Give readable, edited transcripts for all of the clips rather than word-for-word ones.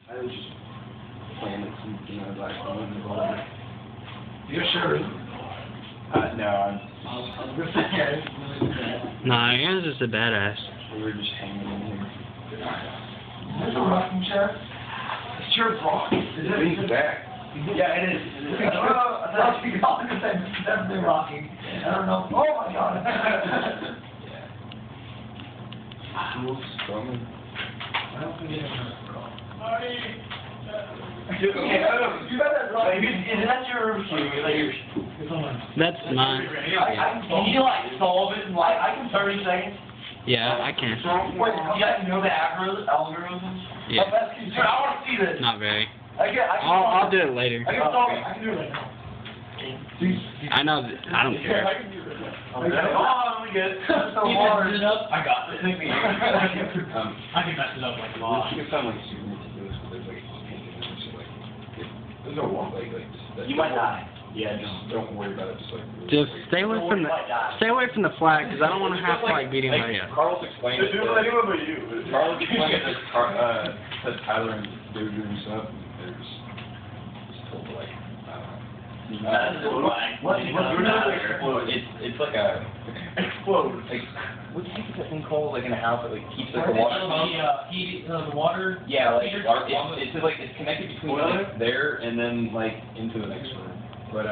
I was just playing with some, like, whatever. You're sure? No, I was gonna say, Nah, Aaron's just a badass. we were just hanging in here. There's a rocking chair. This chair's rocking. Is it? Lean's back. Yeah, it is. I thought you called it it's definitely rocking. I don't know. Oh my god. Yeah. Jules, Roman. I don't think it's You got that right. Is that your like, That's mine. can you like solve it in like 30 seconds? Yeah, I can. Wait, you guys know the algorithms? Yeah. How fast can you, I want to see this. Not very. I can I'll do it later. I can solve it. I can do it right now. I know that I don't care. I can do it right now. Oh, let me get it. So hard. It up? I got it. I can mess it up like a lot. You can sound like super meticulous, but there's like painting so like there's no one like just You might die. Yeah, just don't worry about it. Just like Just stay away from the flag, because I don't want to have to like beat him by you. Carlos explained it. Anyone but you. Carlos explained it to Tyler and they were doing stuff. They're just told to like it's like a Explode. like what the heck is that thing called? Like in a house that like keeps like the water. The water. Yeah, like it's just like it's connected between like there and then like into the next room. But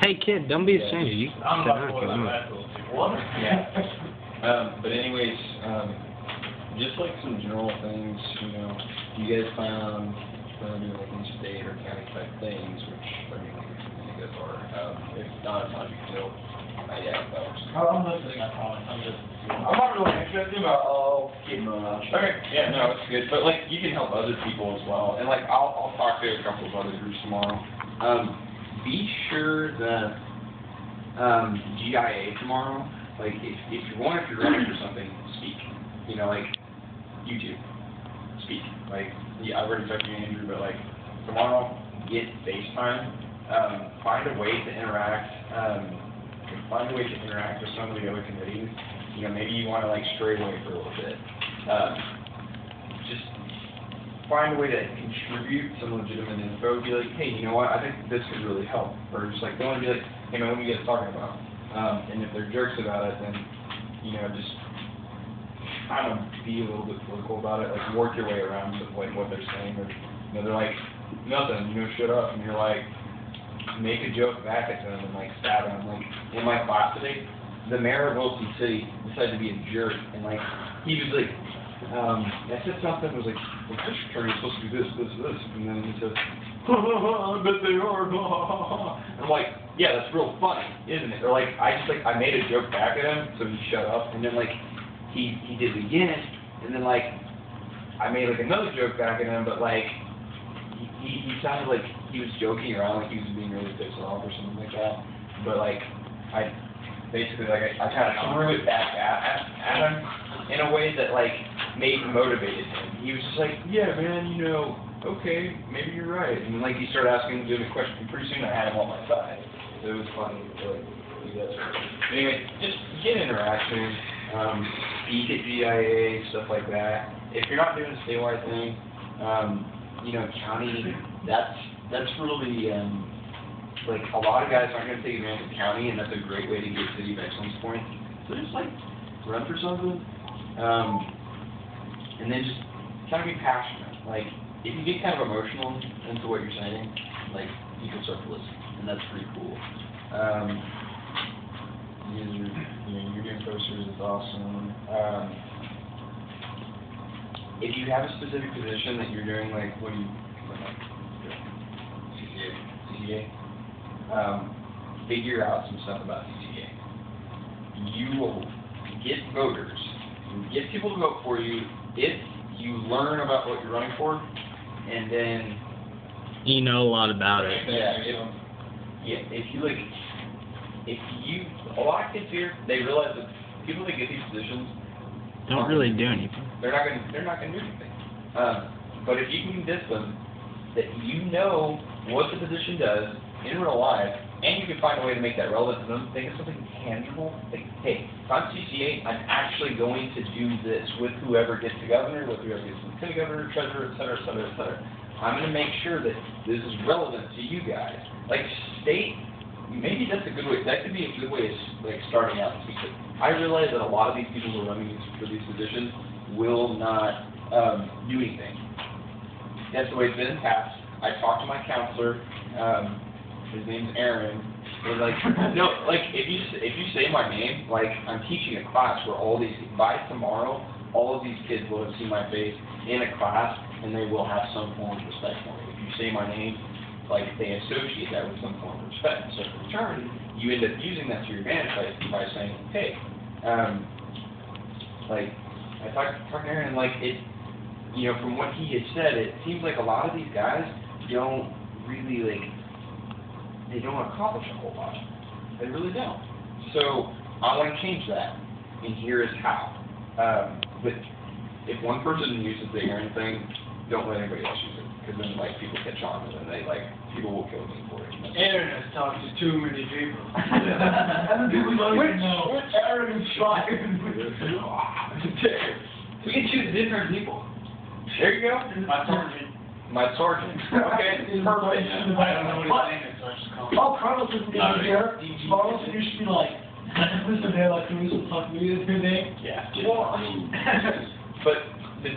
Hey kid, don't be a stranger. You I'm sit not down, boiling come on. that. What? yeah. But anyways, just like some general things, you guys plan on doing like any state or county type things, which I mean, like you guys are. If not, it's not a big deal. Yeah, that works. I'm listening, I promise. I'm not really interested, but I'll keep my mouth shut. Okay, yeah, no, it's good. But like, you can help other people as well, and like, I'll talk to a couple of other groups tomorrow. Be sure that GIA tomorrow, like, if you're running for something, speak. Like YouTube, speak. Like, yeah, I've already talked to you, Andrew, but like tomorrow, get FaceTime. Find a way to interact. Find a way to interact with some of the other committees. Maybe you want to like stray away for a little bit. Just find a way to contribute some legitimate info. Be like, hey, you know what? I think this could really help. Or just like, don't be like, hey man, what are you guys talking about? And if they're jerks about it, then just I don't know, be a little bit political about it. Like work your way around to like what they're saying. Or they're like nothing. Shut up. And you're like, make a joke back at them and like stab them. Like in my class today, the mayor of Wilson City decided to be a jerk and like he was like, I said something was like, well, this attorney is supposed to do this, and then he says, I bet they are. And I'm like, yeah, that's real funny, isn't it? Or like I made a joke back at him, so he shut up, and then like he did it again, and then like I made like another joke back at him, but like he sounded like he was joking around, like he was being really pissed off or something like that. But like I basically like I kind of threw it back at him in a way that like motivated him. He was just like, yeah, man, okay, maybe you're right. And then like he started asking him the question. Pretty soon I had him on my side. So it was funny to like do that. Anyway, just get interaction. Speak at GIA, stuff like that. If you're not doing a statewide thing, county, that's really, like, a lot of guys aren't going to take advantage of county, and that's a great way to get city of excellence points. So just, like, run for something, and then just kind of be passionate. Like, if you get kind of emotional into what you're saying, like, people start to listen, and that's pretty cool. You're doing posters, it's awesome. If you have a specific position that you're doing, like, what do you, CCA, figure out some stuff about CCA. You will get voters, you get people to vote for you if you learn about what you're running for, and then you know a lot about it. A lot of kids here, they realize that people that get these positions don't really do anything. They're not gonna do anything. But if you can convince them that you know what the position does, in real life, and you can find a way to make that relevant to them, think of something tangible. Like, hey, if I'm CCA, I'm actually going to do this with whoever gets the governor, with whoever gets the lieutenant governor, treasurer, et cetera, et cetera, et cetera. I'm going to make sure that this is relevant to you guys. Like, state, maybe that's a good way, that could be a good way of, like, starting out. Because I realize that a lot of these people who are running for these positions will not do anything. That's the way it's been in the past. I talked to my counselor, his name's Aaron. And like, no, like if you say my name, like I'm teaching a class where all these, by tomorrow, all of these kids will have seen my face in a class, and they will have some form of respect for me. If you say my name, like they associate that with some form of respect. So in return, you end up using that to your advantage by saying, hey, like I talked to Aaron, and like it, you know, from what he had said, it seems like a lot of these guys don't really like. They don't accomplish a whole lot. They really don't. So I want to change that, and here is how. But if one person uses the Aaron thing, don't let anybody else use it, because then like people catch on, and then they like people will kill me for it. Aaron has talked to too many people. And the people don't even know. Which Aaron is trying? We can choose different people. There you go. My sergeant. My sergeant. Okay, perfect. I don't know what his name is, so I just call him. Oh, Carlos isn't even here. Carlos, you should be like, Mr. De La Cruz will talk to me this today. Yeah. Well, I mean, but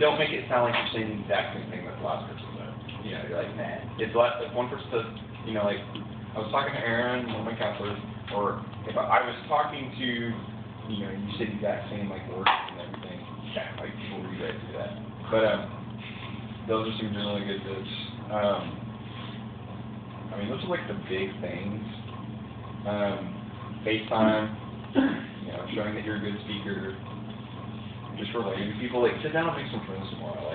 don't make it sound like you're saying the exact same thing that the last person said. You know, you're like, man, if one person says, you know, like, I was talking to Aaron, one of my counselors, or if I was talking to, you know, you said the exact same, like, words and everything, yeah, like, people really guys do that. But, those are some really good tips. I mean, those are like the big things. FaceTime, you know, showing that you're a good speaker, just relating to people. Like, sit down and make some friends tomorrow.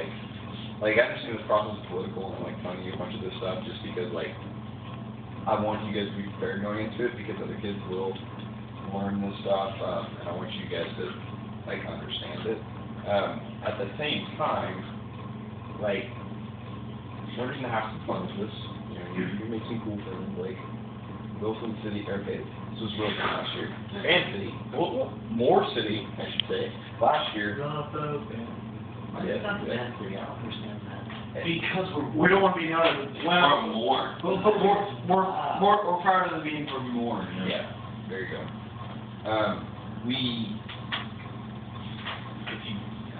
Like I understand this process is political and like telling you a bunch of this stuff just because like I want you guys to be prepared going into it because other kids will learn this stuff, and I want you guys to like understand it. At the same time. Like, we're going to have some fun with this. You know, you can make some cool friends, like Wilson City, okay, this was Wilson last year. Fan City, well, Moore City, I should say, last year. Not the Fan City, I don't understand that. Because We don't want to be known as, well, more. we're proud of being from more. You know? Yeah, there you go. I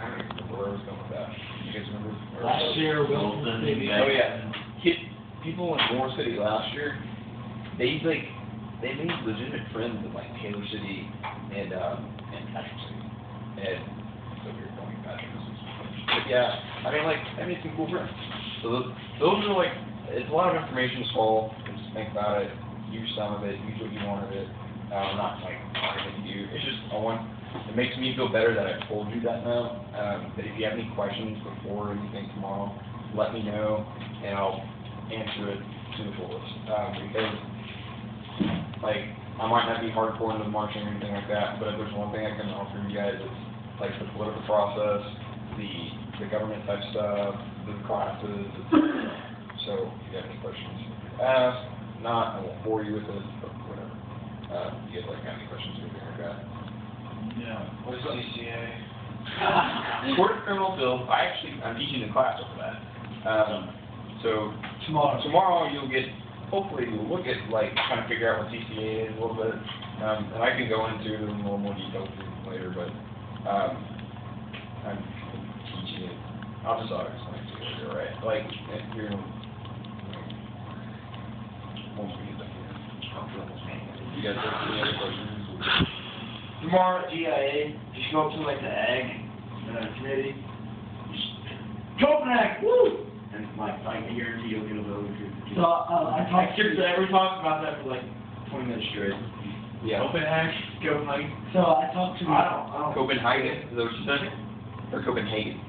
don't even remember where I was going with that. You guys remember? Last year, Wilson City. Oh yeah, people in Moore City last year, they made legitimate friends in like Taylor City and Patrick City, and so we were going Patrick City. But yeah, I mean like I made some cool friends. So those are like it's a lot of information to swallow. Just think about it, use some of it, use what you want of it. Not like anything you do. It's just it makes me feel better that I told you that now. But if you have any questions before anything tomorrow, let me know, and I'll answer it to the fullest. Because, like, I might not be hardcore into marching or anything like that, but if there's one thing I can offer you guys, it's, like, the political process, the government type stuff, the classes, etc. So, if you have any questions, ask. Not, I won't bore you with it, but whatever. You guys, like, have any questions or anything like that? Yeah. What's CCA? Court of Criminal Appeals. I'm teaching the class over that. So tomorrow you'll hopefully you'll look at like trying to figure out what CCA is a little bit, and I can go into it in a little more detail later. But I'm teaching it. I'll just explain to you later, right? Like here, once we get done here. You guys have any other questions? Tomorrow at GIA, just go up to like the ag committee. Just Copen Ag, woo! And like I guarantee you'll get a vote if you're. So, I talked to. We talked about that for like 20 minutes straight. Yeah. Copenhagen, Copenhagen. So I talked to. I don't. Copenhagen, is that what you said? Or Copenhagen?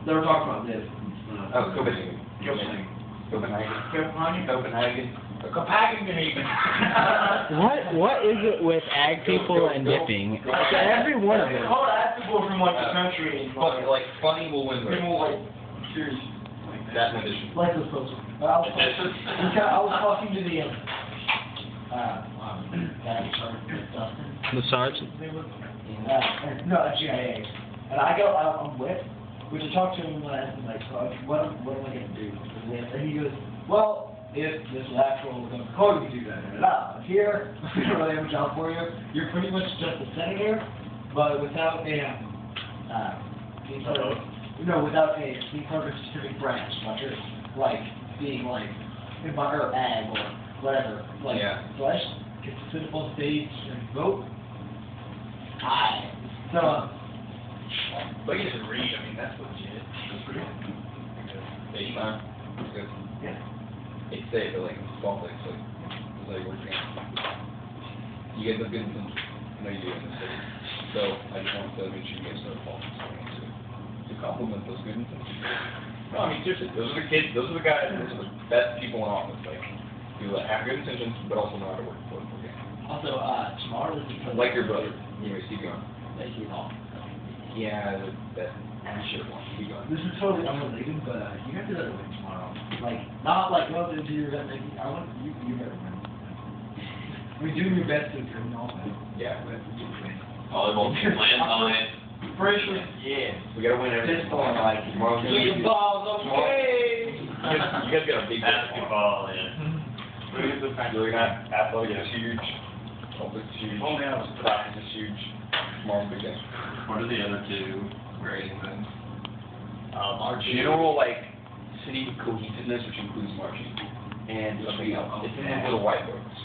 They were talking about this. Oh, Copenhagen. Copenhagen. Copenhagen. Copenhagen. Copenhagen. Copenhagen. What is it with ag people and dipping? Every one of them. Oh, ag people from like the country. Like funny will win. People like serious. That in addition. Like this person. I was talking to the That sergeant Dustin. The sergeant. No, that's GIA. And I'm with, which I talked to him when I asked him, like, so what am I going to do? And he goes, well, if this is actual code, you can do that. But here, we don't really have a job for you. You're pretty much just a senator, but without a, without a specific branch, like being like, or ag or whatever. Like, so I just get to sit up on stage and vote. So, but you just read, I mean, that's legit. That's real. Yeah, you mind. That's good. yeah. It's safe, but like, it's all like, it's like working out. You guys have good intentions. I know you do in the city. So, I just want to make sure you guys know to compliment those good intentions. No, I mean, seriously, those are the kids, those are the guys, those are the best people in office, like, who have good intentions, but also know how to work the political game. Also, tomorrow is the Like your brother. Anyways, keep going. Thank you all. Yeah, that shit one. Keep going. This is totally unrelated, but you have to let it win tomorrow. Like, not like relative to your event making. I want you better win. We do your best to win all that. Yeah. But you win. Volleyball team lands on it. Firstly, Yeah. We gotta win everything. Pistol and like, Tomorrow's gonna be good. okay. You guys got a big Basketball, yeah. Really not athletic is huge. Public's huge. Oh, yeah. Practice is huge. Tomorrow's big day. What are the other two grading things? General, like, city cohesiveness, which includes marching, and something else. It's in these little white books.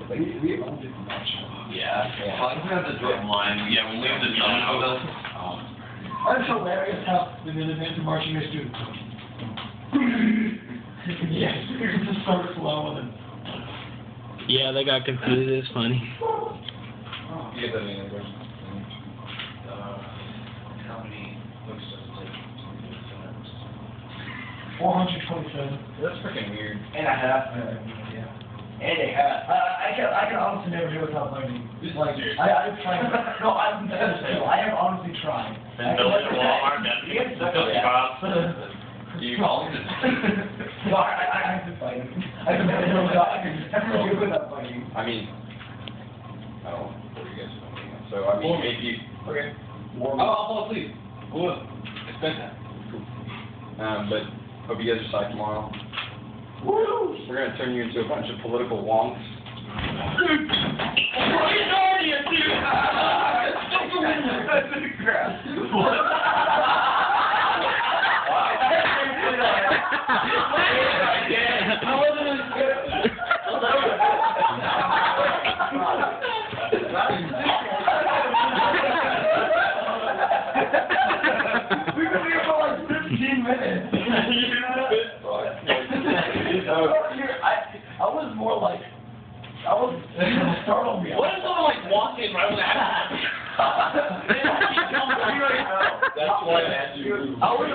Like, We owned it much. Yeah. Well, I think that's the drum line. Yeah, when we have the drum out. It's hilarious how the Minutemen are marching their students. Yes, it's just so slow and then. Yeah, they got confused. It's funny. you get that in English. How many books does it take? 427. That's freaking weird. And a half. Yeah. And a half. I can honestly never do it without learning. Like, I've tried. No, I have honestly tried. Been building a Walmart, Yes, building box. You call it? No, I have to fight. I can never do it without fighting. I mean, I don't know what you guys are thinking. So, I mean, maybe, okay. I'll fall asleep. Cool. It's bedtime. Cool. But, hope you guys are psyched tomorrow. Woo! We're gonna turn you into a bunch of political wonks. We've been here for like 15 minutes. I was more like, startled me. What if someone like walked in right when that happened? That's why I asked you. I was